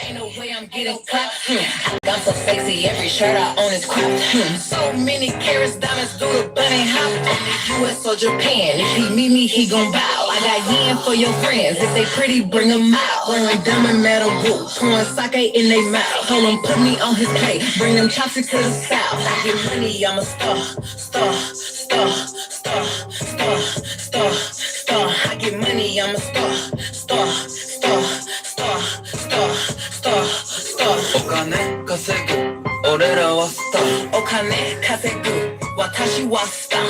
Ain't no way I'm getting clapped. I'm so sexy, every shirt I own is cropped. So many carats, diamonds, do the bunny hop. Only US or Japan, if he meet me, he gon' bow. I got yen for your friends, if they pretty, bring them out. Wearing diamond metal boots, pouring sake in they mouth. Told him put me on his plate, bring them chopsticks to the south. I get money, I'm a star. I get money, I'm a star. お金稼ぐ俺らはスターお金稼ぐ私はスター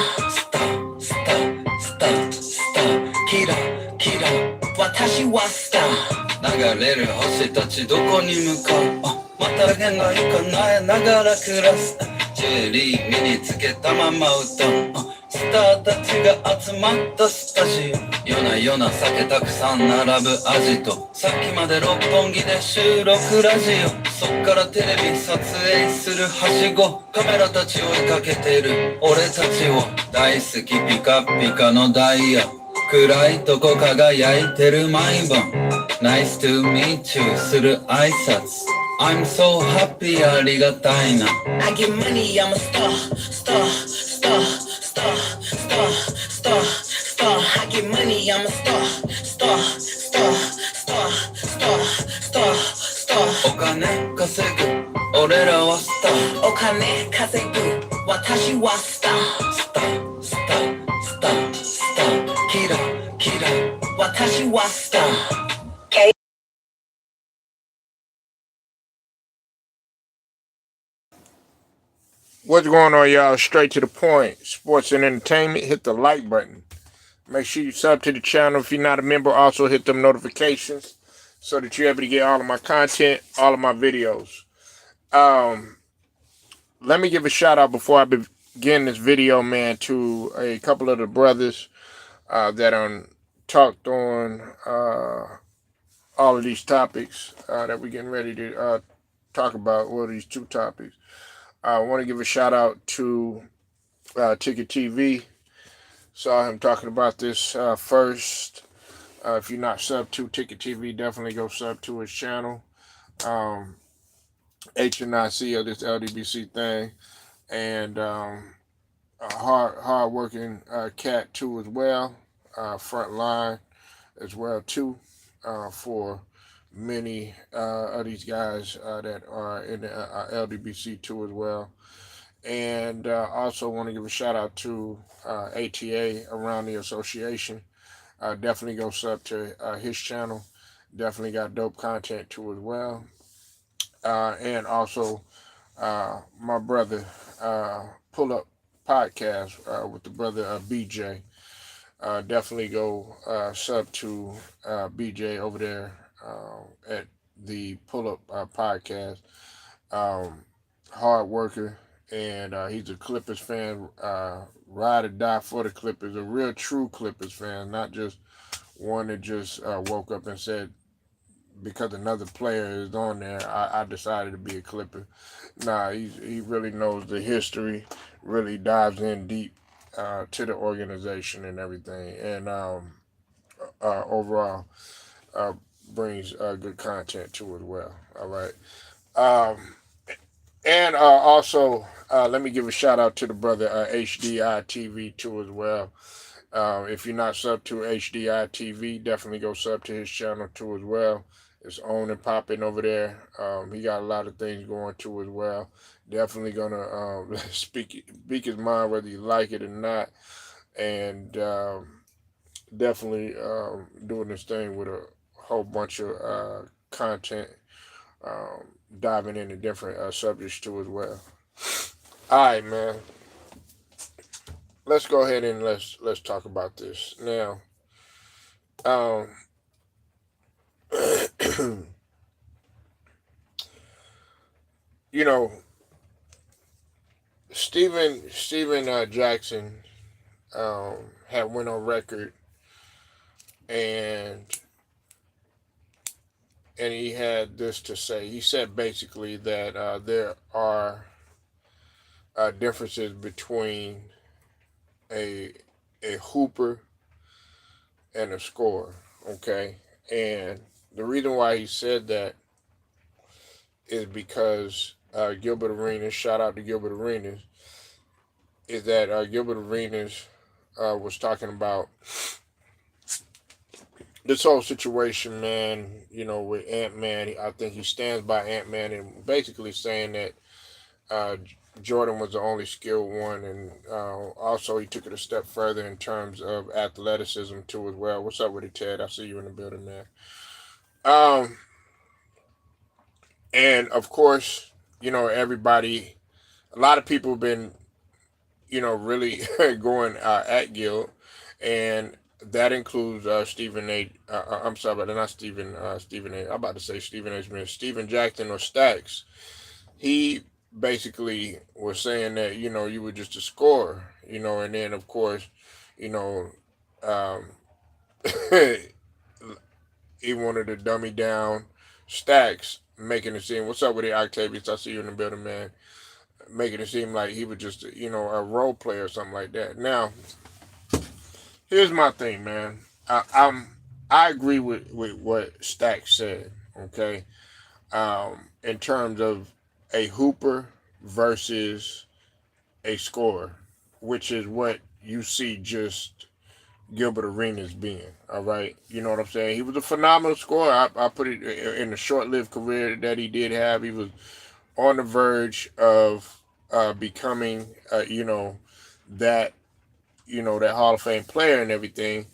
キラ私はスター流れる星たちどこに向かうまたげないかなえながら暮らすジュエリー身につけたまま歌うスターたちが集まったスタジオ夜な夜な酒たくさん並ぶアジトさっきまで六本木で収録ラジオそっからテレビ撮影するはしごカメラたち追いかけてる俺たちを大好きピカピカのダイヤ暗いとこ輝いてる毎晩 Nice to meet you する挨拶I'm so happy ありがたいな I get money I'm a star I get money I'm a star お金稼ぐ俺らはスターお金稼ぐ私はスターキラ私はスターWhat's going on, y'all? Straight to the point. Sports and entertainment. Hit the like button. Make sure you sub to the channel. If you're not a member, also hit them notifications so that you're able to get all of my content, all of my videos. Let me give a shout out before I begin this video, man, to a couple of the brothers that talked on all of these topics that we're getting ready to talk about. Well, these two topics. I want to give a shout out to Ticket TV. Saw him talking about this first. If you're not sub to Ticket TV, definitely go sub to his channel. HNIC of this LDBC thing, and a hard working cat too as well. Front line as well too for many of these guys that are in the LDBC too as well. And also want to give a shout out to ATA around the association. Definitely go sub to his channel. Definitely got dope content too as well. And also my brother Pull Up Podcast with the brother BJ. Definitely go sub to BJ over there at the Pull Up Podcast. Hard worker, and he's a Clippers fan. Ride or die for the Clippers. A real true Clippers fan, not just one that just woke up and said, because another player is on there, I decided to be a Clipper. Nah, he really knows the history, really dives in deep to the organization and everything, and overall brings good content to it as well. All right. And also, let me give a shout out to the brother HDI TV too as well. If you're not sub to HDI TV, definitely go sub to his channel too as well. It's on and popping over there. He got a lot of things going too as well. Definitely gonna speak his mind whether you like it or not, and definitely doing this thing with a whole bunch of content, diving into different subjects too as well. All right, man. Let's go ahead and let's talk about this now. You know, Steven Jackson had went on record and he had this to say. He said basically that there are differences between a hooper and a scorer, okay? And the reason why he said that is because Gilbert Arenas, shout out to Gilbert Arenas, is that Gilbert Arenas was talking about this whole situation, man, with Ant-Man. I think he stands by Ant-Man and basically saying that uh, Jordan was the only skilled one, and also he took it a step further in terms of athleticism too as well. What's up with it, Ted? I see you in the building, man. Um, and of course, everybody, a lot of people have been, really going at Gil, and that includes Stephen A. I'm sorry, but not Stephen A. I'm about to say Stephen A. Smith, Stephen Jackson or Stacks. He basically was saying that you were just a scorer, and then of course, you know, um, he wanted to dummy down Stacks, making it seem. What's up with it, Octavius? I see you in the building, man. Making it seem like he was just a role player or something like that. Now, here's my thing, man. I agree with what Stacks said. Okay, in terms of a hooper versus a scorer, which is what you see just Gilbert Arenas being. All right, you know what I'm saying? He was a phenomenal scorer. I put it in the short-lived career that he did have. He was on the verge of becoming, that that Hall of Fame player and everything.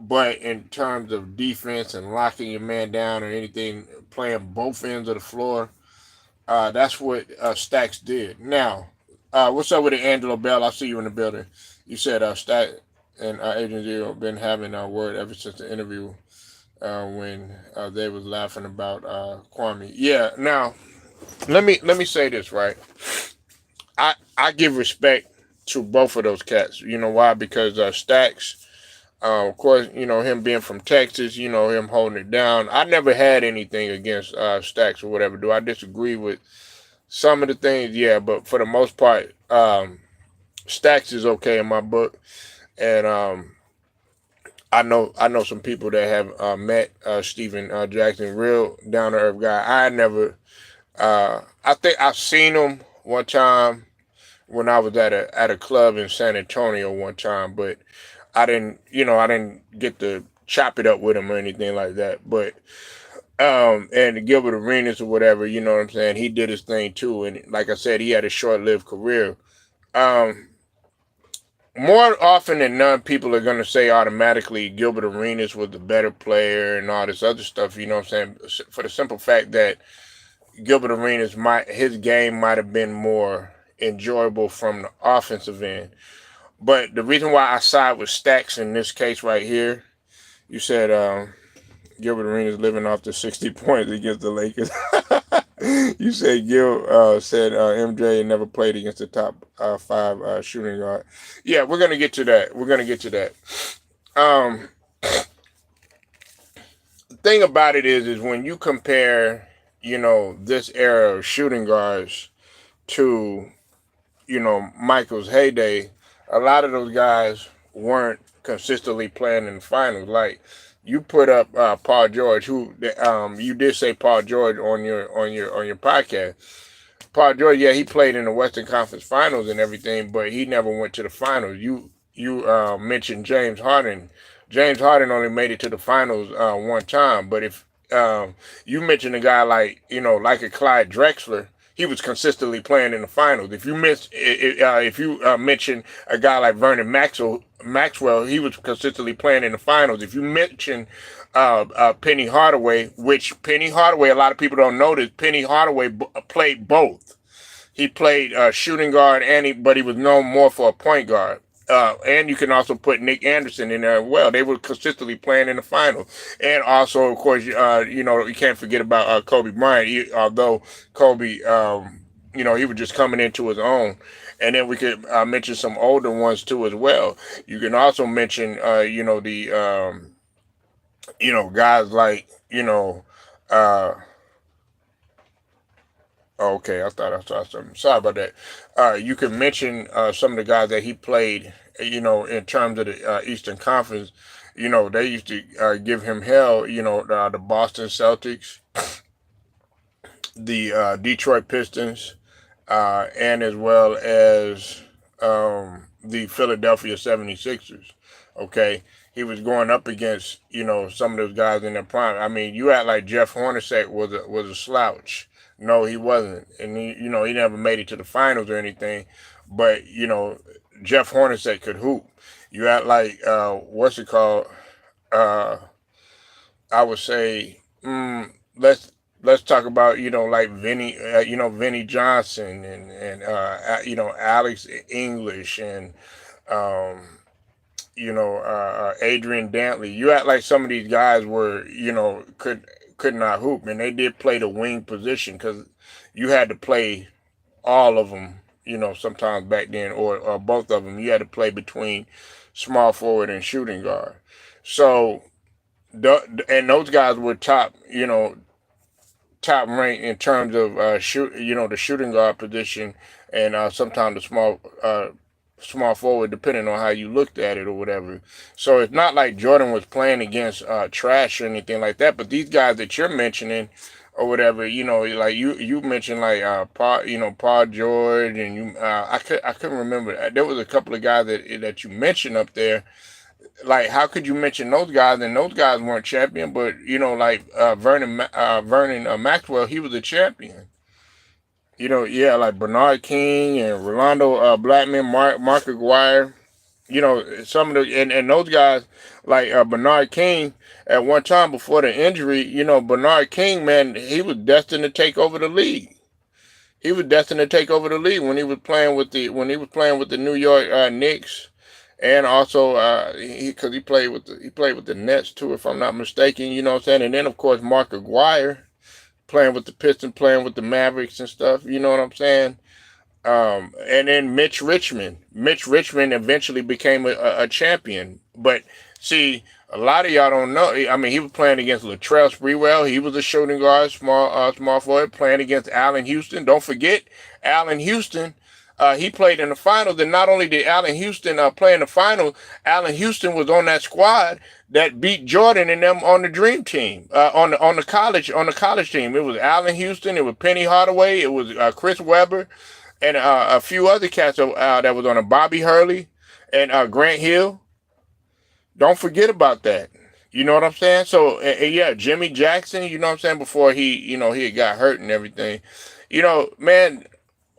But in terms of defense and locking your man down or anything, playing both ends of the floor, that's what Stacks did. Now, what's up with it, Angelo Bell? I see you in the building. You said Stack and Agent Zero been having a word ever since the interview when they was laughing about Kwame. Yeah. Now, let me say this, right. I give respect to both of those cats. You know why? Because Stacks, of course, him being from Texas, him holding it down. I never had anything against Stacks or whatever. Do I disagree with some of the things? Yeah, but for the most part, Stacks is okay in my book, and I know some people that have met Stephen Jackson, real down to earth guy. I never, I think I've seen him one time when I was at a club in San Antonio one time, but I didn't get to chop it up with him or anything like that. But and Gilbert Arenas or whatever, you know what I'm saying? He did his thing too, and like I said, he had a short-lived career. Um, More often than not, people are gonna say automatically Gilbert Arenas was the better player and all this other stuff. You know what I'm saying? For the simple fact that Gilbert Arenas his game might have been more enjoyable from the offensive end. But the reason why I side with Stacks in this case right here, you said Gilbert Arenas living off the 60 points against the Lakers. You said Gil said MJ never played against the top five shooting guard. Yeah, we're gonna get to that. We're gonna get to that. Um, the thing about it is when you compare, this era of shooting guards to, Michael's heyday, a lot of those guys weren't consistently playing in the finals. Like you put up Paul George, who you did say Paul George on your podcast. Paul George, yeah, he played in the Western Conference Finals and everything, but he never went to the finals. You mentioned James Harden. James Harden only made it to the finals one time, but if you mentioned a guy like a Clyde Drexler, he was consistently playing in the finals. If you mention a guy like Vernon Maxwell, he was consistently playing in the finals. If you mention Penny Hardaway, which Penny Hardaway, a lot of people don't know this, Penny Hardaway played both. He played shooting guard, but he was known more for a point guard. And you can also put Nick Anderson in there as well. They were consistently playing in the finals. And also, of course, you can't forget about Kobe Bryant. Although Kobe, he was just coming into his own. And then we could mention some older ones too as well. You can also mention, guys like, uh, okay, I thought I saw something. Sorry about that. You can mention some of the guys that he played, in terms of the Eastern Conference. They used to give him hell, the Boston Celtics, the Detroit Pistons, and as well as the Philadelphia 76ers. Okay. He was going up against, some of those guys in their prime. I mean, you act like Jeff Hornacek was a slouch. No, he wasn't. And he never made it to the finals or anything. But, Jeff Hornacek could hoop. You act like what's it called? Uh I would say, let's talk about, like Vinny Johnson, and Alex English, and um Adrian Dantley. You act like some of these guys were, could not hoop, and they did play the wing position because you had to play all of them. Sometimes back then, or both of them, you had to play between small forward and shooting guard. So, and those guys were top ranked in terms of the shooting guard position, and sometimes the small forward, depending on how you looked at it or whatever. So it's not like Jordan was playing against trash or anything like that. But these guys that you're mentioning or whatever, like you mentioned, like Paul George, and I couldn't remember. There was a couple of guys that you mentioned up there. Like, how could you mention those guys? And those guys weren't champion, but like Vernon Maxwell, he was a champion. Yeah, like Bernard King and Rolando Blackman, Mark Aguirre. Some of the and those guys like Bernard King at one time before the injury. Bernard King, man, he was destined to take over the league. He was destined to take over the league when he was playing with the New York Knicks. And also, because he played with the Nets too, if I'm not mistaken. You know what I'm saying? And then of course Mark Aguirre playing with the Pistons, playing with the Mavericks and stuff. You know what I'm saying? And then Mitch Richmond. Mitch Richmond eventually became a champion. But see, a lot of y'all don't know. I mean, he was playing against Latrell Sprewell. He was a shooting guard, small forward, playing against Allen Houston. Don't forget Allen Houston. He played in the finals, and not only did Allen Houston play in the finals, Allen Houston was on that squad that beat Jordan and them on the Dream Team, on the college team. It was Allen Houston, it was Penny Hardaway, it was Chris Webber, and a few other cats that was on a Bobby Hurley and Grant Hill. Don't forget about that. You know what I'm saying? So yeah, Jimmy Jackson. You know what I'm saying? Before he had got hurt and everything. Man.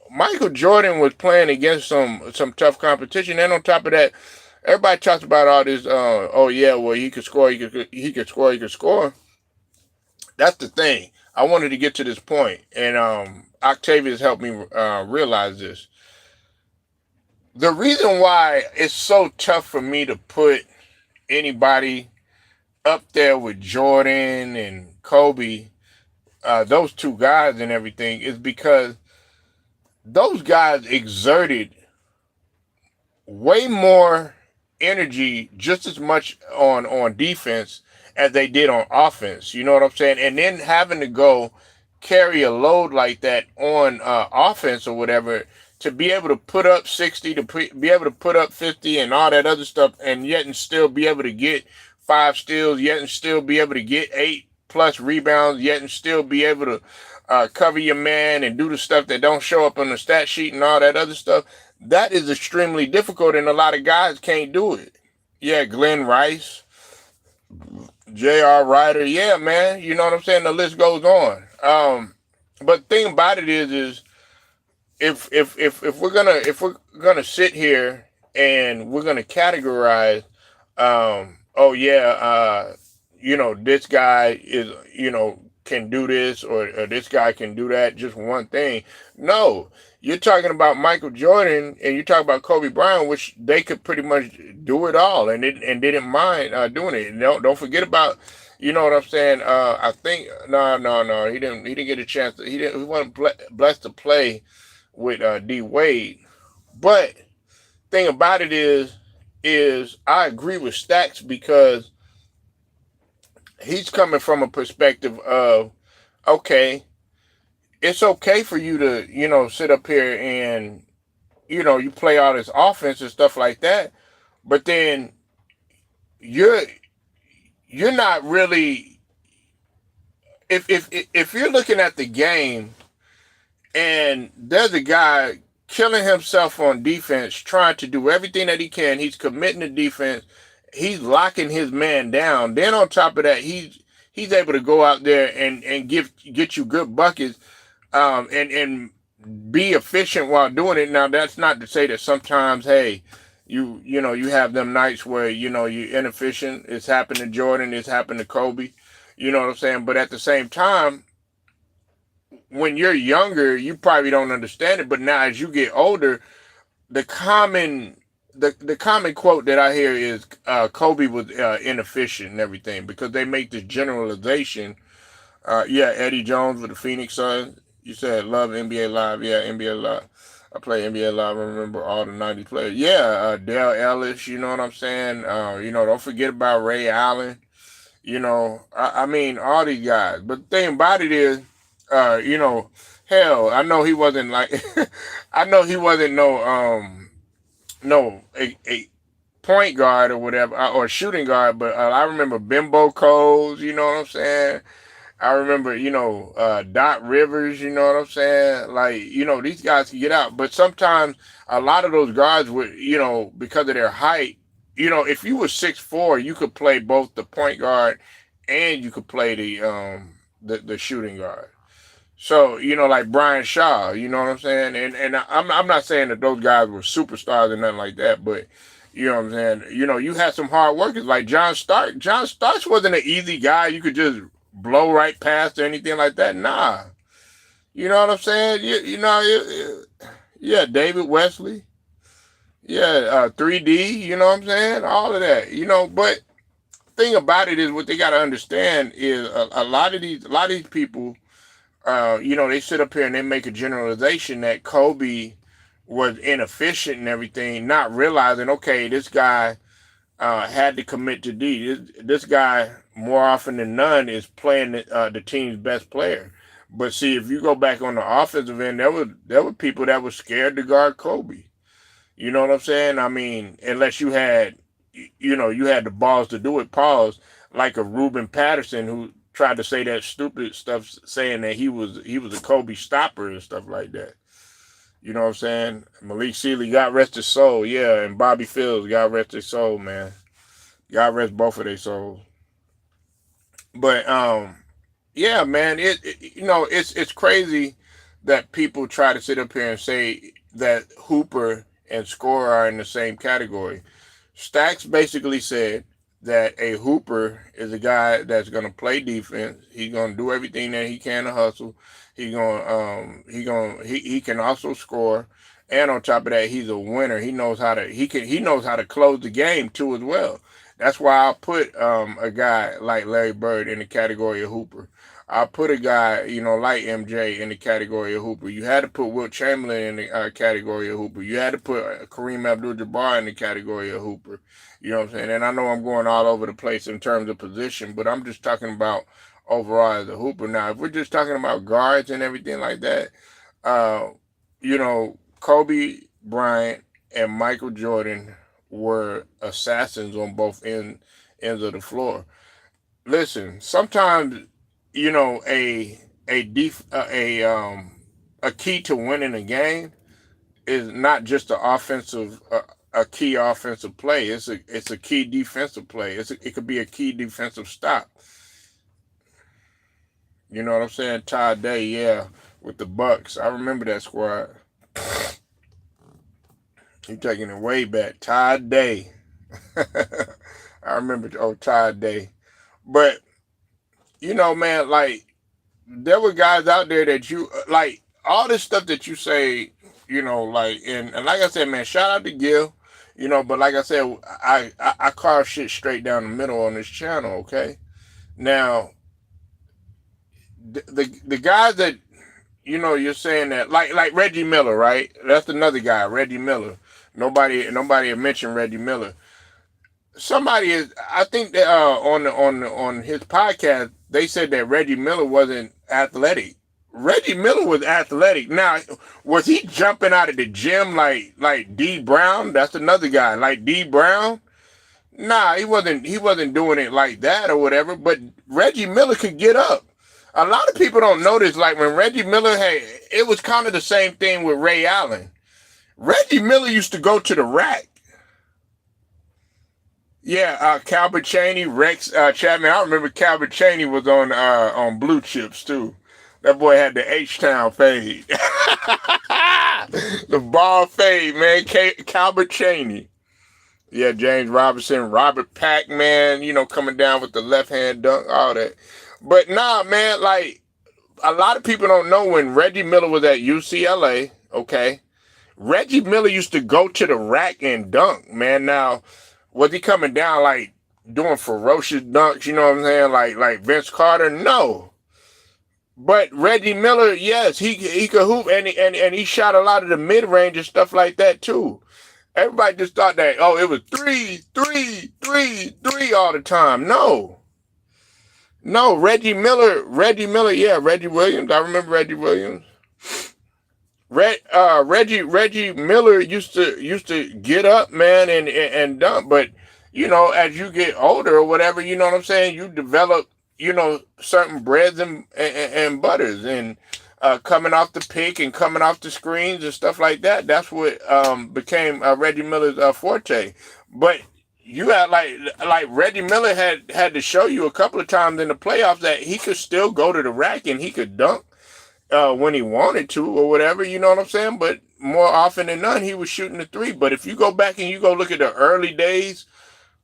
Michael Jordan was playing against some tough competition, and on top of that, everybody talks about all this. Oh yeah, well he could score, he could score. That's the thing. I wanted to get to this point, and Octavius helped me realize this. The reason why it's so tough for me to put anybody up there with Jordan and Kobe, those two guys and everything, is because those guys exerted way more energy, just as much on defense as they did on offense. You know what I'm saying? And then having to go carry a load like that on offense or whatever, to be able to put up 60, be able to put up 50 and all that other stuff, and yet and still be able to get 5 steals, yet and still be able to get 8+ rebounds, yet and still be able to cover your man and do the stuff that don't show up on the stat sheet and all that other stuff. That is extremely difficult, and a lot of guys can't do it. Yeah, Glenn Rice, J.R. Ryder. Yeah, man. You know what I'm saying? The list goes on. But the thing about it is if we're gonna sit here and we're gonna categorize, this guy is can do this, or this guy can do that, just one thing. No, you're talking about Michael Jordan and you talk about Kobe Bryant, which they could pretty much do it all, and didn't mind doing it. And don't forget about, you know what I'm saying? I think no, he didn't get a chance. He wasn't blessed to play with D Wade. But thing about it is I agree with Stacks, because he's coming from a perspective of, okay, it's okay for you to, sit up here and, you play all this offense and stuff like that, but then you're not really, if you're looking at the game and there's a guy killing himself on defense, trying to do everything that he can, he's committing to defense, he's locking his man down. Then on top of that, he's able to go out there and get you good buckets, and be efficient while doing it. Now that's not to say that sometimes, hey, you have them nights where you're inefficient. It's happened to Jordan. It's happened to Kobe. You know what I'm saying? But at the same time, when you're younger, you probably don't understand it. But now as you get older, the common the common quote that I hear is Kobe was inefficient and everything, because they make this generalization. Yeah, Eddie Jones with the Phoenix Suns. You said love NBA Live. Yeah, NBA Live. I play NBA Live. I remember all the '90s players. Yeah, Dale Ellis. You know what I'm saying? Don't forget about Ray Allen. I mean, all these guys. But the thing about it is, hell, I know he wasn't like, I know he wasn't a point guard or whatever, or shooting guard, but I remember Bimbo Coles, you know what I'm saying? I remember, Dot Rivers, you know what I'm saying? Like, these guys can get out. But sometimes a lot of those guards would, because of their height, if you were 6'4", you could play both the point guard and you could play the shooting guard. So, like Brian Shaw, you know what I'm saying? And I'm not saying that those guys were superstars or nothing like that, but you know what I'm saying? You had some hard workers like John Stark. John Starks wasn't an easy guy you could just blow right past or anything like that. Nah. You know what I'm saying? Yeah, David Wesley. Yeah, 3D, you know what I'm saying? All of that. But thing about it is, what they got to understand is a lot of these people, they sit up here and they make a generalization that Kobe was inefficient and everything, not realizing, okay, this guy had to commit to D. This guy, more often than none, is playing the team's best player. But see, if you go back on the offensive end, there were people that were scared to guard Kobe. You know what I'm saying? I mean, unless you had, you had the balls to do it. Pause. Like a Ruben Patterson who tried to say that stupid stuff, saying that he was a Kobe stopper and stuff like that. You know what I'm saying? Malik Sealy, God rest his soul. Yeah, and Bobby Fields, God rest his soul, man. God rest both of their souls. But yeah, man, it's crazy that people try to sit up here and say that Hooper and scorer are in the same category. Stacks basically said that a Hooper is a guy that's going to play defense. He's going to do everything that he can to hustle. He can also score, and on top of that, he's a winner. He knows how to close the game too as well. That's why I'll put a guy like Larry Bird in the category of Hooper. I'll put a guy, like MJ in the category of Hooper. You had to put Wilt Chamberlain in the category of Hooper. You had to put Kareem Abdul-Jabbar in the category of Hooper. You know what I'm saying? And I know I'm going all over the place in terms of position, but I'm just talking about overall as a Hooper. Now, if we're just talking about guards and everything like that, Kobe Bryant and Michael Jordan were assassins on both ends of the floor. Listen, sometimes a key to winning a game is not just a key offensive play. It's a key defensive play. It could be a key defensive stop. You know what I'm saying? Todd Day, yeah, with the Bucks. I remember that squad. You taking it way back. Todd Day. I remember Todd Day. But man, like, there were guys out there that you like, all this stuff that you say, like, and like I said, man, shout out to Gil, but like I said, I carve shit straight down the middle on this channel, okay? Now, the guys that, you're saying that, like Reggie Miller, right? That's another guy, Reggie Miller. Nobody had mentioned Reggie Miller. I think that on his podcast, they said that Reggie Miller wasn't athletic. Reggie Miller was athletic. Now, was he jumping out of the gym like D Brown? That's another guy, like D Brown. Nah, he wasn't doing it like that or whatever. But Reggie Miller could get up. A lot of people don't notice, like when Reggie Miller had, it was kind of the same thing with Ray Allen. Reggie Miller used to go to the rack. Yeah, Calbert Chaney, Rex Chapman. I remember Calbert Chaney was on Blue Chips too. That boy had the H-Town fade. The ball fade, man. Calbert Chaney. Yeah, James Robinson, Robert Pac-Man, coming down with the left hand dunk, all that. But nah, man, like a lot of people don't know when Reggie Miller was at UCLA, okay? Reggie Miller used to go to the rack and dunk, man. Now, was he coming down like doing ferocious dunks, you know what I'm saying? Like Vince Carter? No. But Reggie Miller, yes, he could hoop and he shot a lot of the mid-range and stuff like that too. Everybody just thought that, oh, it was three all the time. No, Reggie Miller, yeah, Reggie Williams. I remember Reggie Williams. Reggie Miller used to get up, man, and dunk. But as you get older or whatever, you know what I'm saying, you develop, certain breads and butters and coming off the pick and coming off the screens and stuff like that. That's what became Reggie Miller's forte. But you had like Reggie Miller had to show you a couple of times in the playoffs that he could still go to the rack and he could dunk when he wanted to or whatever, you know what I'm saying? But more often than not, he was shooting the three. But if you go back and you go look at the early days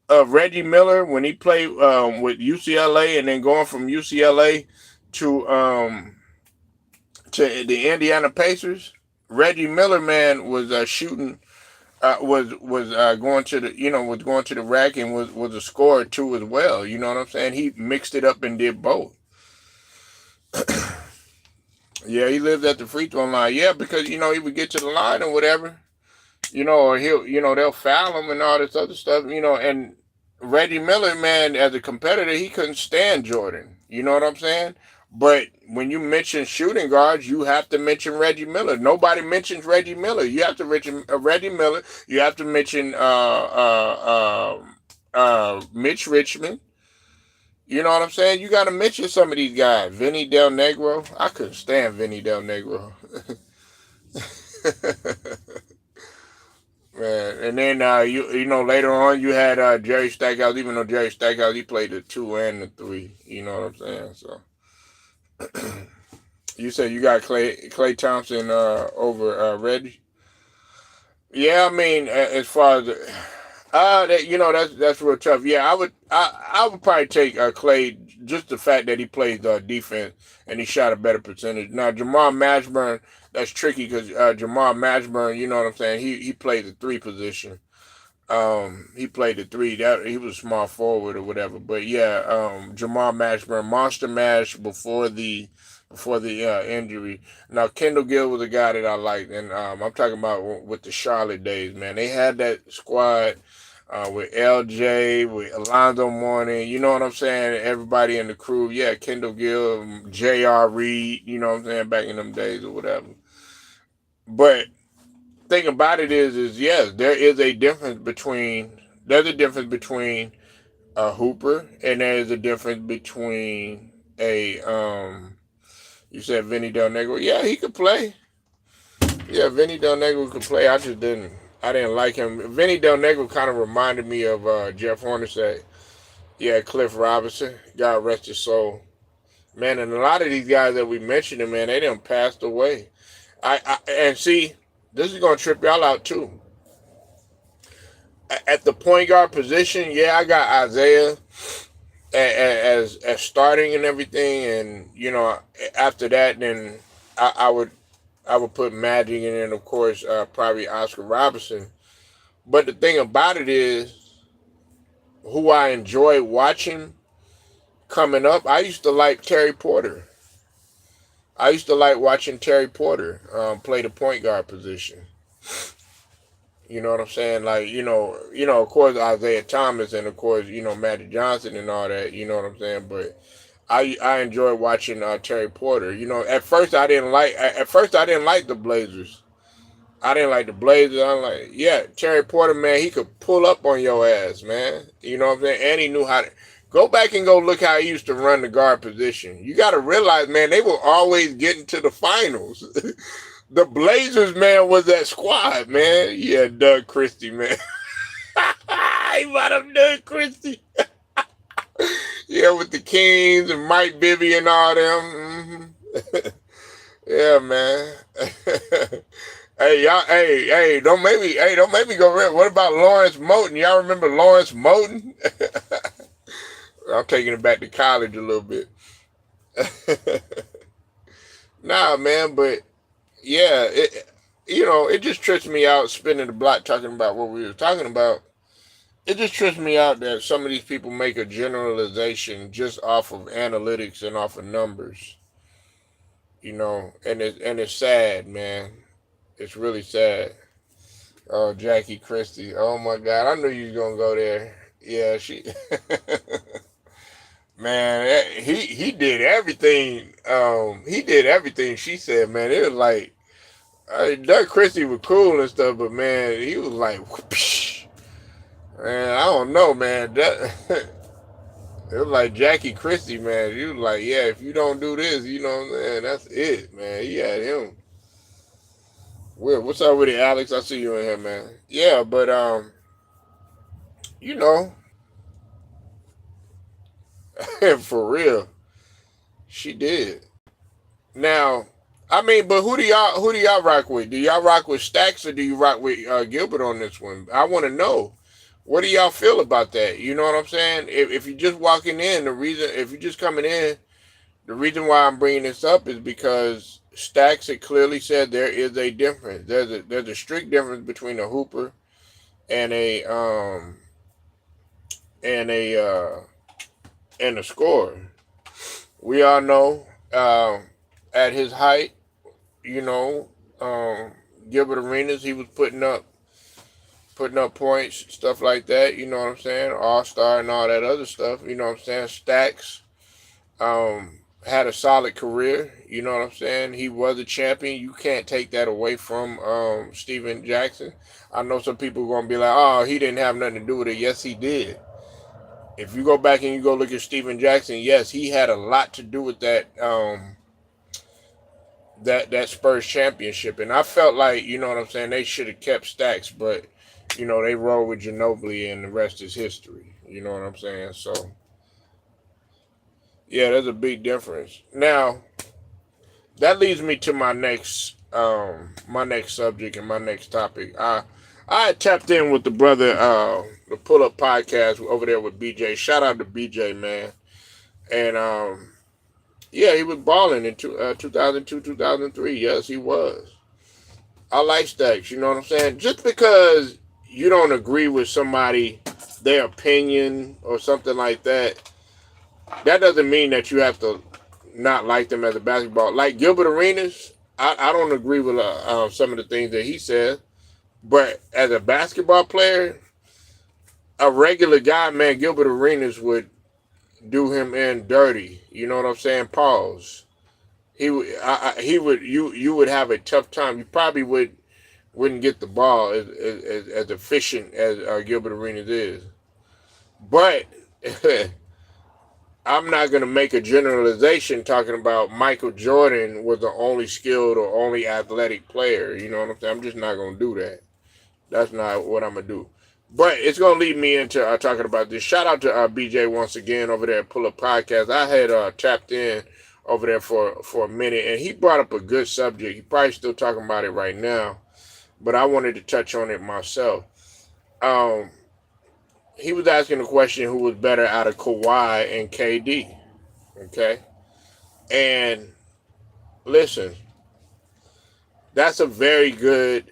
of Reggie Miller when he played with UCLA and then going from UCLA to the Indiana Pacers, Reggie Miller, man, was shooting, was going to the rack and was a scorer too as well. You know what I'm saying? He mixed it up and did both. Yeah, he lived at the free throw line. Yeah, because he would get to the line or whatever, or they'll foul him and all this other stuff, and Reggie Miller, man, as a competitor, he couldn't stand Jordan. You know what I'm saying? But when you mention shooting guards, you have to mention Reggie Miller. Nobody mentions Reggie Miller. You have to mention Reggie Miller. You have to mention Mitch Richmond. You know what I'm saying? You got to mention some of these guys. Vinny Del Negro. I couldn't stand Vinny Del Negro. Man, and then later on you had Jerry Stackhouse. Even though Jerry Stackhouse, he played the 2 and the 3. You know what I'm saying? So you said you got Klay Thompson over Reggie. Yeah, I mean, as far as that's real tough. Yeah, I would probably take Klay, just the fact that he plays defense and he shot a better percentage. Now Jamal Mashburn, that's tricky because Jamal Mashburn, you know what I'm saying, he played the 3 position. He played the 3. That he was a small forward or whatever. But yeah, Jamal Mashburn, Monster Mash before the injury. Now Kendall Gill was a guy that I liked, and I'm talking about with the Charlotte days, man. They had that squad with LJ, with Alonzo Mourning, you know what I'm saying? Everybody in the crew, yeah, Kendall Gill, J.R. Reed, you know what I'm saying, back in them days or whatever. But thing about it is yes, there's a difference between a hooper and there's a difference between you said Vinny Del Negro. Yeah, he could play. Yeah, Vinny Del Negro could play. I didn't like him. Vinny Del Negro kind of reminded me of Jeff Hornacek. Yeah, Cliff Robinson. God rest his soul. Man, and a lot of these guys that we mentioned, man, they done passed away. And see, this is gonna trip y'all out too. At the point guard position, yeah, I got Isaiah as starting and everything, and after that, then I would put Magic in, and of course probably Oscar Robertson. But the thing about it is, who I enjoy watching coming up, I used to like Terry Porter. I used to like watching Terry Porter play the point guard position. You know what I'm saying? Like, of course, Isaiah Thomas and, of course, Magic Johnson and all that, you know what I'm saying? But I enjoy watching Terry Porter. At first I didn't like the Blazers. I'm like, yeah, Terry Porter, man, he could pull up on your ass, man. You know what I'm saying? And he knew how to Go back and go look how he used to run the guard position. You got to realize, man, they were always getting to the finals. The Blazers, man, was that squad, man. Yeah, Doug Christie, man. He brought up Doug Christie. Yeah, with the Kings and Mike Bibby and all them. Mm-hmm. Yeah, man. Hey, y'all, don't make me go red. What about Lawrence Moten? Y'all remember Lawrence Moten? I'm taking it back to college a little bit. Nah, man, but yeah, it just trips me out spinning the block talking about what we were talking about. It just trips me out that some of these people make a generalization just off of analytics and off of numbers. And it's sad, man. It's really sad. Oh, Jackie Christie. Oh my God, I knew you was gonna go there. Yeah, she. Man, he did everything. He did everything she said. Man, it was like Doug Christie was cool and stuff, but man, he was like, whoosh. Man, I don't know, man. It was like Jackie Christie, man. He was like, yeah, if you don't do this, you know what I'm saying? That's it, man. He had him. Well, what's up with it, Alex? I see you in here, man. Yeah, but you know, for real, she did. Now, I mean, but who do y'all rock with? Do y'all rock with Stacks or do you rock with Gilbert on this one? I want to know. What do y'all feel about that? You know what I'm saying? If you're just walking in, if you're just coming in, the reason why I'm bringing this up is because Stacks had clearly said there is a difference. There's a strict difference between a hooper and a and a scorer. We all know at his height, Gilbert Arenas, he was putting up points, stuff like that, you know what I'm saying? All-star and all that other stuff, you know what I'm saying? Stacks had a solid career, you know what I'm saying? He was a champion. You can't take that away from Steven Jackson. I know some people are going to be like, oh, he didn't have nothing to do with it. Yes, he did. If you go back and you go look at Steven Jackson, yes, he had a lot to do with that that Spurs championship. And I felt like, you know what I'm saying, they should have kept Stacks, but they roll with Ginobili and the rest is history. You know what I'm saying? So, yeah, there's a big difference. Now, that leads me to my next subject and my next topic. I tapped in with the brother, the Pull Up Podcast over there with BJ. Shout out to BJ, man. And, yeah, he was balling in 2002, 2003. Yes, he was. I like Stacks, you know what I'm saying? Just because you don't agree with somebody, their opinion or something like that, that doesn't mean that you have to not like them as a basketball. Like Gilbert Arenas, I don't agree with some of the things that he said, but as a basketball player, a regular guy, man, Gilbert Arenas would do him in dirty. You know what I'm saying? Pause. You would have a tough time. You probably wouldn't get the ball as efficient as Gilbert Arenas is. But I'm not going to make a generalization talking about Michael Jordan was the only skilled or only athletic player. You know what I'm saying? I'm just not going to do that. That's not what I'm going to do. But it's going to lead me into talking about this. Shout out to BJ once again over there at Pull Up Podcast. I had tapped in over there for a minute, and he brought up a good subject. He's probably still talking about it right now, but I wanted to touch on it myself. He was asking the question who was better out of Kawhi and KD. Okay? And listen, that's a very good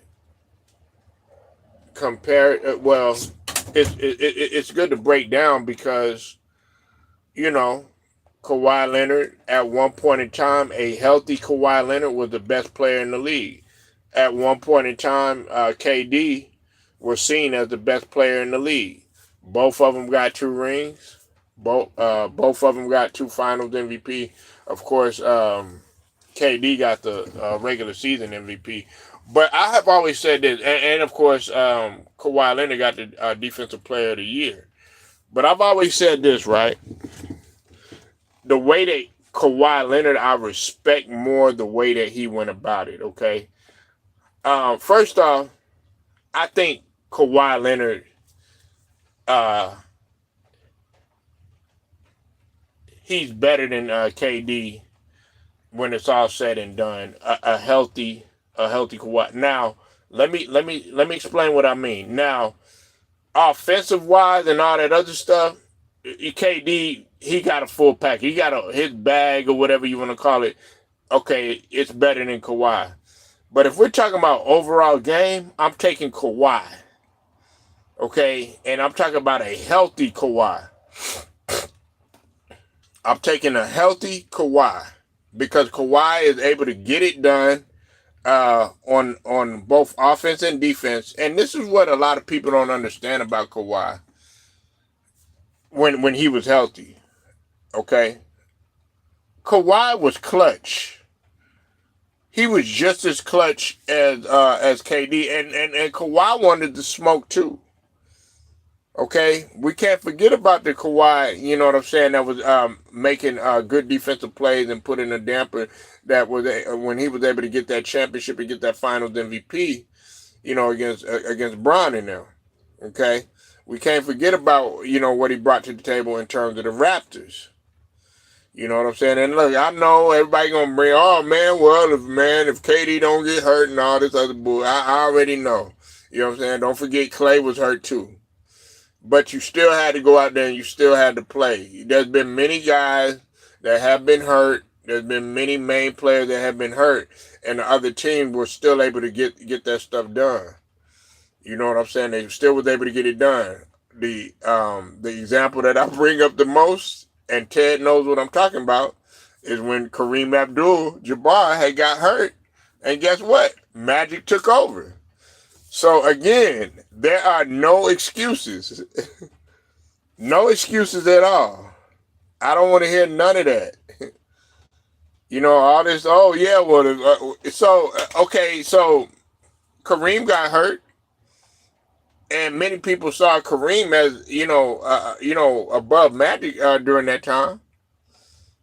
well, it's good to break down because, Kawhi Leonard, at one point in time, a healthy Kawhi Leonard was the best player in the league. At one point in time, KD was seen as the best player in the league. Both of them got 2 rings. Both of them got 2 Finals MVP. Of course, KD got the regular season MVP. But I have always said this, and of course, Kawhi Leonard got the Defensive Player of the Year. But I've always said this, right? The way that Kawhi Leonard, I respect more the way that he went about it. Okay. First off, I think Kawhi Leonard, uh, he's better than KD when it's all said and done. A healthy Kawhi. Now, let me explain what I mean. Now, offensive wise and all that other stuff, KD, he got a full pack. He got his bag or whatever you want to call it. Okay, it's better than Kawhi. But if we're talking about overall game, I'm taking Kawhi. Okay, and I'm talking about a healthy Kawhi. I'm taking a healthy Kawhi because Kawhi is able to get it done on both offense and defense. And this is what a lot of people don't understand about Kawhi when he was healthy. Okay, Kawhi was clutch. He was just as clutch as KD, and Kawhi wanted to smoke too. Okay, we can't forget about the Kawhi, you know what I'm saying, that was making good defensive plays and putting a damper that was when he was able to get that championship and get that Finals MVP, you know, against Bron in there. Okay, we can't forget about, you know, what he brought to the table in terms of the Raptors. You know what I'm saying? And look, I know everybody gonna bring, oh man, well if KD don't get hurt and all this other bull, I already know. You know what I'm saying? Don't forget Klaw was hurt too. But you still had to go out there and you still had to play. There's been many guys that have been hurt. There's been many main players that have been hurt, and the other team was still able to get that stuff done. You know what I'm saying? They still was able to get it done. The example that I bring up the most, and Ted knows what I'm talking about, is when Kareem Abdul-Jabbar had got hurt, and guess what? Magic took over. So again, there are no excuses. No excuses at all. I don't want to hear none of that. You know, all this, oh yeah, well, okay, so Kareem got hurt, and many people saw Kareem as, above Magic during that time.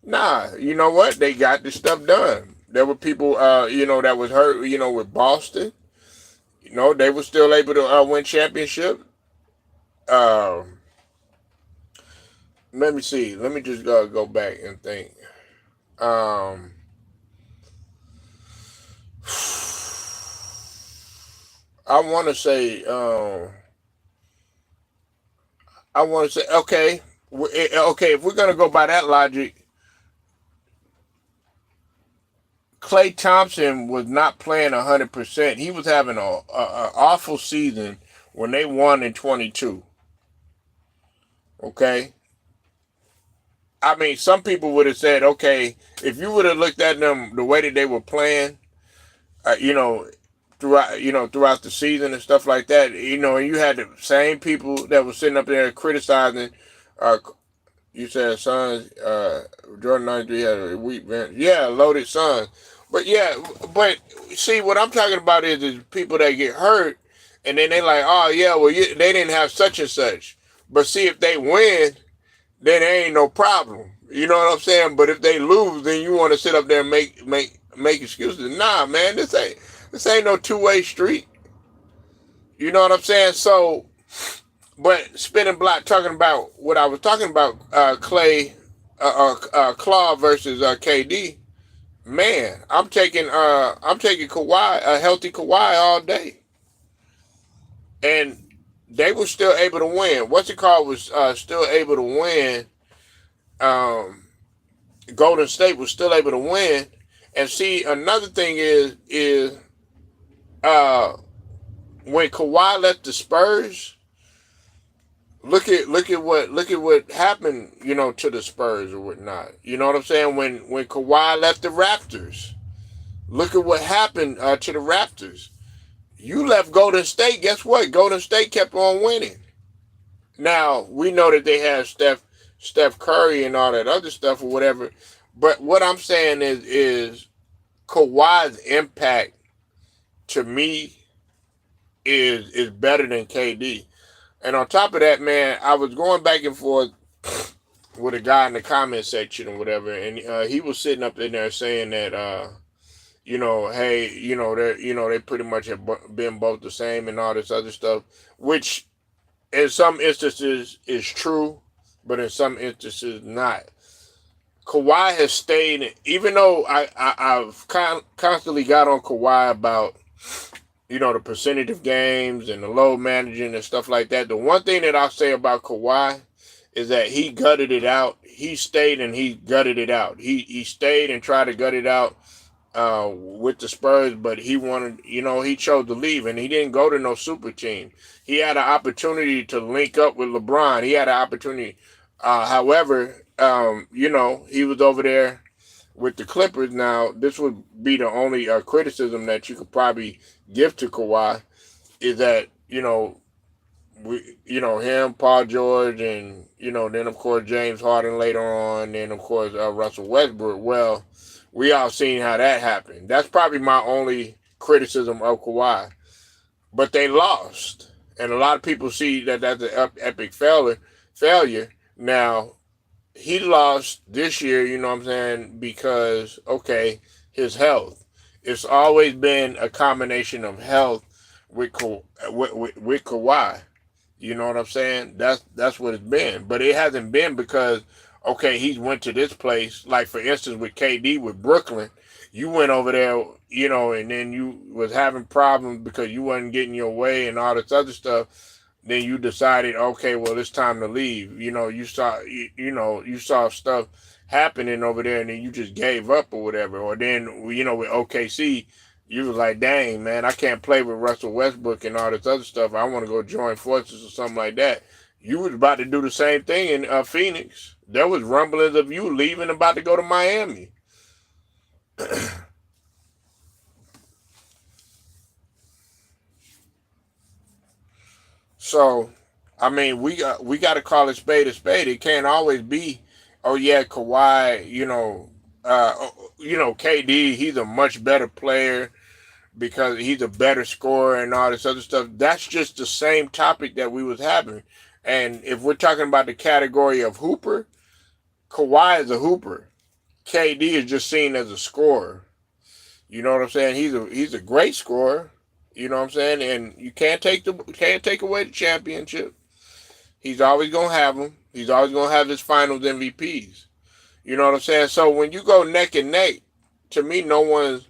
Nah, you know what? They got this stuff done. There were people, that was hurt, with Boston. You know, they were still able to win championship. Let me see. Let me just go back and think. I want to say. Okay. Okay. If we're gonna go by that logic, Klay Thompson was not playing 100%. He was having a awful season when they won in 22. Okay. I mean, some people would have said, okay, if you would have looked at them the way that they were playing, throughout the season and stuff like that, and you had the same people that were sitting up there criticizing. You said Suns, Jordan 93 had a weak bench. Yeah, loaded Suns. But see, what I'm talking about is people that get hurt, and then they like, oh yeah, well they didn't have such and such. But see, if they win, then there ain't no problem. You know what I'm saying? But if they lose, then you want to sit up there and make excuses. Nah, man, this ain't no two-way street. You know what I'm saying? So, but spinning block talking about what I was talking about, Klaw versus KD. Man, I'm taking Kawhi, a healthy Kawhi all day, and they were still able to win. What's it called was still able to win. Golden State was still able to win. And see, another thing is when Kawhi left the Spurs, look at what happened, to the Spurs or whatnot. You know what I'm saying? When Kawhi left the Raptors, look at what happened to the Raptors. You left Golden State, guess what? Golden State kept on winning. Now, we know that they have Steph Curry and all that other stuff or whatever. But what I'm saying is Kawhi's impact to me is better than KD. And on top of that, man, I was going back and forth with a guy in the comment section or whatever, and he was sitting up in there saying that, hey, they pretty much have been both the same and all this other stuff, which in some instances is true, but in some instances not. Kawhi has stayed, even though I've constantly got on Kawhi about, the percentage of games and the load managing and stuff like that. The one thing that I'll say about Kawhi is that he gutted it out. He stayed and he gutted it out. He stayed and tried to gut it out with the Spurs, but he wanted, he chose to leave, and he didn't go to no super team. He had an opportunity to link up with LeBron. He had an opportunity. However, he was over there with the Clippers. Now, this would be the only criticism that you could probably give to Kawhi is that, him, Paul George, and, then of course James Harden later on, and of course Russell Westbrook. Well, we all seen how that happened. That's probably my only criticism of Kawhi. But they lost. And a lot of people see that that's an epic failure. Now, he lost this year, you know what I'm saying, because, okay, his health. It's always been a combination of health with Kawhi. You know what I'm saying? That's what it's been. But it hasn't been because, okay, he's went to this place. Like, for instance, with KD, with Brooklyn, you went over there, and then you was having problems because you wasn't getting your way and all this other stuff. Then you decided, okay, well, it's time to leave. You saw stuff happening over there, and then you just gave up or whatever. Or then, with OKC, you was like, dang, man, I can't play with Russell Westbrook and all this other stuff. I want to go join forces or something like that. You was about to do the same thing in Phoenix. There was rumblings of you leaving, about to go to Miami. So, I mean, we got to call it spade a spade. It can't always be, oh yeah, Kawhi, KD, he's a much better player because he's a better scorer and all this other stuff. That's just the same topic that we was having. And if we're talking about the category of hooper, Kawhi is a hooper. KD is just seen as a scorer. You know what I'm saying? He's a great scorer. You know what I'm saying? And you can't take away the championship. He's always gonna have them. He's always gonna have his Finals MVPs. You know what I'm saying? So when you go neck and neck, to me, no one's.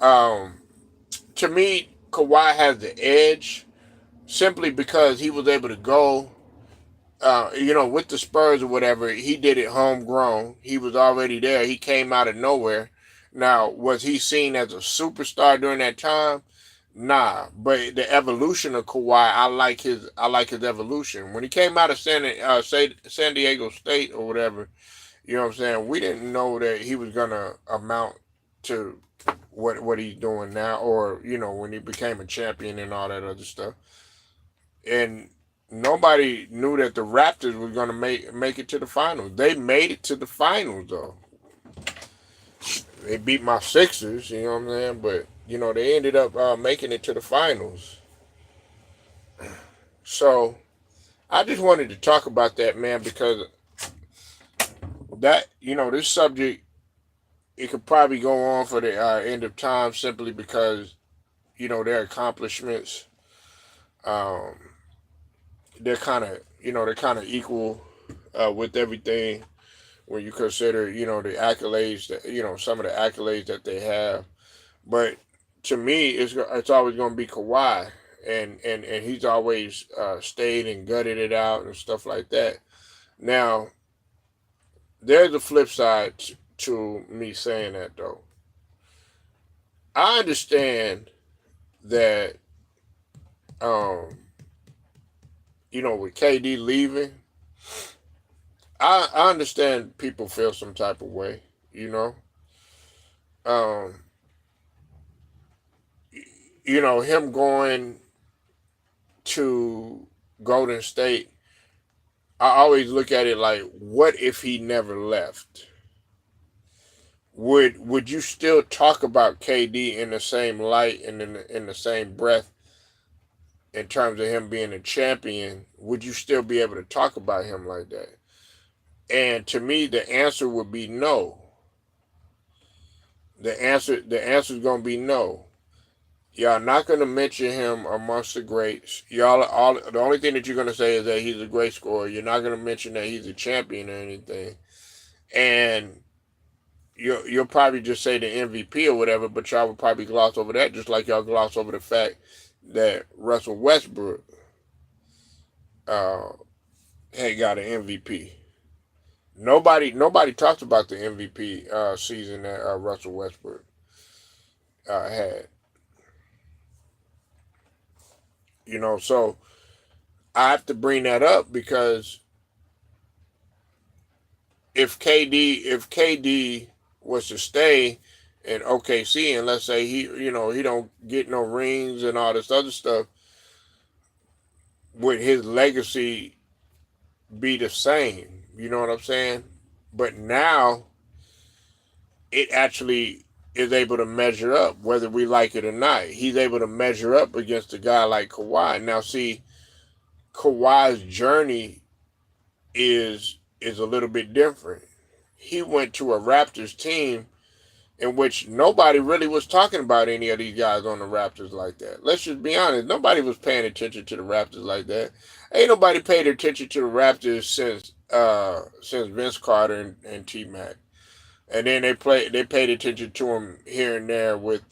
To me, Kawhi has the edge simply because he was able to go. With the Spurs or whatever, he did it homegrown. He was already there. He came out of nowhere. Now, was he seen as a superstar during that time? Nah, but the evolution of Kawhi, I like his evolution. When he came out of San Diego State or whatever, you know what I'm saying? We didn't know that he was gonna amount to what he's doing now, or when he became a champion and all that other stuff. And nobody knew that the Raptors were gonna make it to the finals. They made it to the finals though. They beat my Sixers, you know what I'm saying? But they ended up making it to the finals. So I just wanted to talk about that, man, because that this subject, it could probably go on for the end of time simply because their accomplishments, um, they're kind of equal with everything when you consider the accolades that some of the accolades that they have. But to me, it's always going to be Kawhi, and he's always stayed and gutted it out and stuff like that. Now, there's a flip side to me saying that though. I understand that, um, with KD leaving, I understand people feel some type of way, um, him going to Golden State. I always look at it like, what if he never left? Would you still talk about KD in the same light and in the same breath in terms of him being a champion, would you still be able to talk about him like that? And to me, the answer would be no. The answer is gonna be no. Y'all not gonna mention him amongst the greats. Y'all all the only thing that you're gonna say is that he's a great scorer. You're not gonna mention that he's a champion or anything. And you'll probably just say the MVP or whatever, but y'all would probably gloss over that, just like y'all gloss over the fact that Russell Westbrook uh, had got an MVP. Nobody talks about the MVP season that Russell Westbrook had. So I have to bring that up because if KD was to stay in OKC and let's say he don't get no rings and all this other stuff, would his legacy be the same? You know what I'm saying? But now it actually is able to measure up, whether we like it or not. He's able to measure up against a guy like Kawhi. Now, see, Kawhi's journey is a little bit different. He went to a Raptors team in which nobody really was talking about any of these guys on the Raptors like that. Let's just be honest. Nobody was paying attention to the Raptors like that. Ain't nobody paid attention to the Raptors since Vince Carter and T Mac. And then they paid attention to him here and there with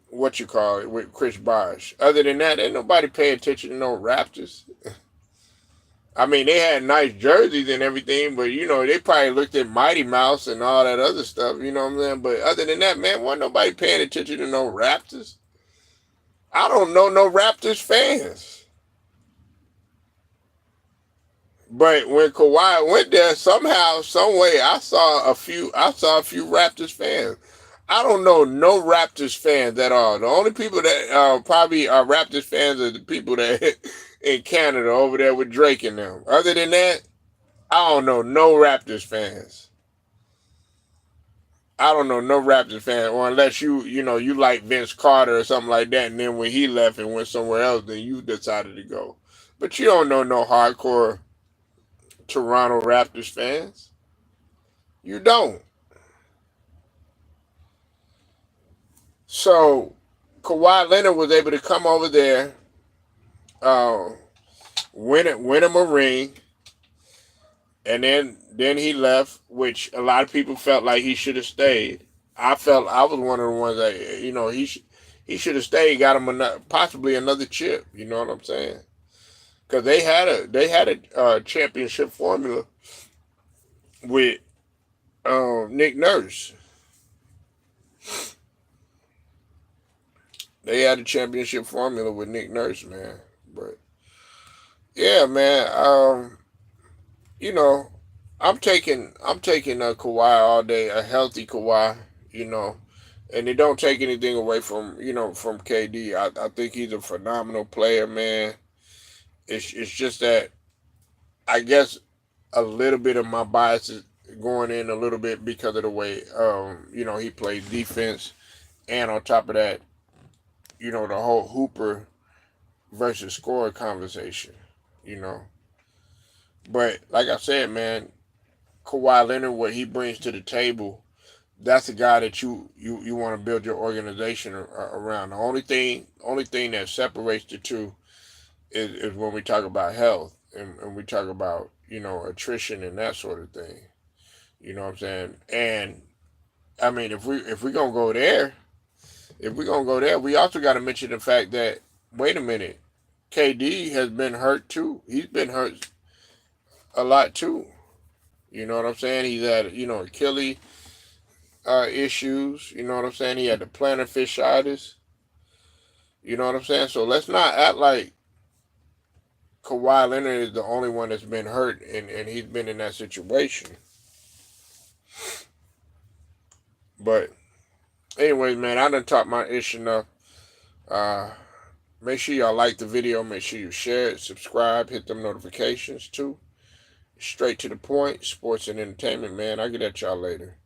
what you call it, with Chris Bosh. Other than that, ain't nobody pay attention to no Raptors. I mean, they had nice jerseys and everything, but they probably looked at Mighty Mouse and all that other stuff. You know what I'm saying? But other than that, man, wasn't nobody paying attention to no Raptors. I don't know no Raptors fans. But when Kawhi went there, somehow, some way, I saw a few Raptors fans. I don't know no Raptors fans at all. The only people that probably are Raptors fans are the people that in Canada over there with Drake and them. Other than that, I don't know no Raptors fans. I don't know no Raptors fans, or unless you like Vince Carter or something like that, and then when he left and went somewhere else, then you decided to go. But you don't know no hardcore Toronto Raptors fans. You don't. So Kawhi Leonard was able to come over there, win him a ring, and then he left, which a lot of people felt like he should have stayed. I felt I was one of the ones that he should have stayed, got him possibly another chip. You know what I'm saying? Because they had a championship formula with Nick Nurse. They had a championship formula with Nick Nurse, man. But yeah, man. I'm taking a Kawhi all day, a healthy Kawhi. And they don't take anything away from from KD. I think he's a phenomenal player, man. It's just that I guess a little bit of my bias is going in a little bit because of the way he plays defense, and on top of that, the whole Hooper versus scorer conversation. But like I said, man, Kawhi Leonard, what he brings to the table, that's a guy that you want to build your organization around. The only thing that separates the two is when we talk about health and we talk about attrition and that sort of thing. You know what I'm saying? And I mean, if we're gonna go there, we also got to mention the fact that wait a minute, KD has been hurt too. He's been hurt a lot too. You know what I'm saying? He's had Achilles issues. You know what I'm saying? He had the plantar fasciitis. You know what I'm saying? So let's not act like Kawhi Leonard is the only one that's been hurt and he's been in that situation. But anyways, man, I done talked my ish enough. Make sure y'all like the video. Make sure you share it, subscribe, hit them notifications too. Straight to the point, sports and entertainment, man. I'll get at y'all later.